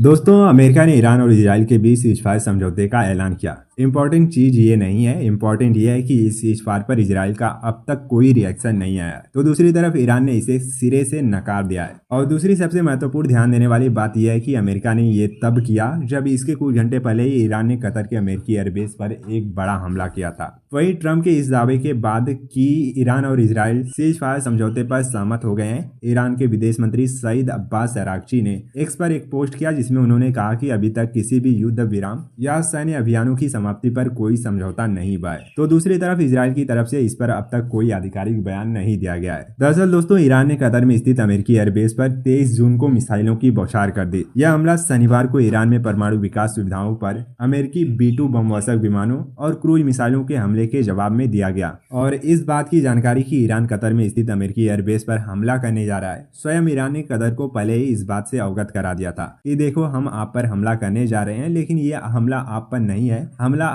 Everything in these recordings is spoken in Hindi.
दोस्तों, अमेरिका ने ईरान और इजराइल के बीच सीजफायर समझौते का ऐलान किया। इंपॉर्टेंट चीज ये नहीं है, इंपॉर्टेंट ये है कि इस सीजफायर पर इजराइल का अब तक कोई रिएक्शन नहीं आया है, तो दूसरी तरफ ईरान ने इसे सिरे से नकार दिया है। और दूसरी सबसे महत्वपूर्ण ध्यान देने वाली बात यह है कि अमेरिका ने ये तब किया जब इसके कुछ घंटे पहले ही ईरान ने कतर के अमेरिकी एयरबेस पर एक बड़ा हमला किया था। वही ट्रंप के इस दावे के बाद कि ईरान और इजराइल सीजफायर समझौते पर सहमत हो गए हैं, ईरान के विदेश मंत्री सईद अब्बास अरागची ने एक्स पर एक पोस्ट किया जिसमें उन्होंने कहा कि अभी तक किसी भी युद्ध विराम या सैन्य अभियानों की समाप्ति पर कोई समझौता नहीं हुआ है। तो दूसरी तरफ इजराइल की तरफ से इस पर अब तक कोई आधिकारिक बयान नहीं दिया गया है। दरअसल दोस्तों, ईरान ने कतर में स्थित अमेरिकी एयरबेस पर 23 जून को मिसाइलों की बौछार कर दी। यह हमला शनिवार को ईरान में परमाणु विकास सुविधाओं पर अमेरिकी B-2 बमवर्षक विमानों और क्रूज मिसाइलों के हमले के जवाब में दिया गया। और इस बात की जानकारी कि ईरान कतर में स्थित अमेरिकी एयरबेस पर हमला करने जा रहा है, स्वयं ईरान ने कतर को पहले ही इस बात से अवगत करा दिया था कि देखो, हम आप पर हमला करने जा रहे हैं, लेकिन ये हमला आप पर नहीं है, हमला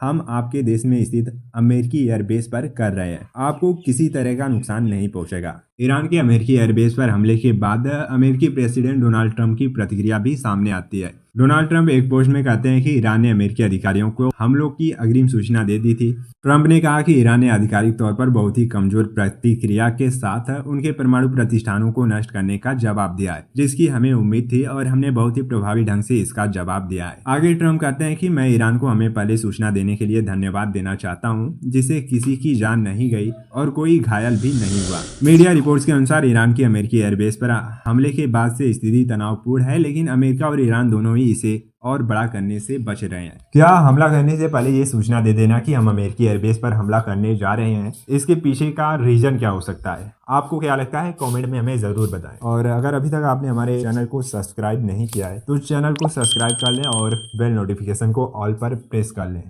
हम आपके देश में स्थित अमेरिकी एयरबेस पर कर रहे हैं, आपको किसी तरह का नुकसान नहीं पहुंचेगा। ईरान के अमेरिकी एयरबेस पर हमले के बाद अमेरिकी प्रेसिडेंट डोनाल्ड ट्रंप की प्रतिक्रिया भी सामने आती है। डोनाल्ड ट्रंप एक पोस्ट में कहते हैं कि ईरान ने अमेरिकी अधिकारियों को हमलों की अग्रिम सूचना दे दी थी। ट्रंप ने कहा कि ईरान ने आधिकारिक तौर पर बहुत ही कमजोर प्रतिक्रिया के साथ उनके परमाणु प्रतिष्ठानों को नष्ट करने का जवाब दिया है, जिसकी हमें उम्मीद थी और हमने बहुत ही प्रभावी ढंग से इसका जवाब दिया है। आगे ट्रंप कहते हैं कि मैं ईरान को हमें पहले सूचना देने के लिए धन्यवाद देना चाहता हूँ, जिससे किसी की जान नहीं गई और कोई घायल भी नहीं हुआ। मीडिया रिपोर्ट्स के अनुसार ईरान की अमेरिकी एयरबेस पर हमले के बाद से स्थिति तनावपूर्ण है, लेकिन अमेरिका और ईरान दोनों ही इसे और बड़ा करने से बच रहे हैं। क्या हमला करने से पहले ये सूचना दे देना कि हम अमेरिकी एयरबेस पर हमला करने जा रहे हैं, इसके पीछे का रीजन क्या हो सकता है? आपको क्या लगता है? कमेंट में हमें जरूर बताएं। और अगर अभी तक आपने हमारे चैनल को सब्सक्राइब नहीं किया है तो चैनल को सब्सक्राइब कर लें और बेल नोटिफिकेशन को ऑल पर प्रेस कर लें।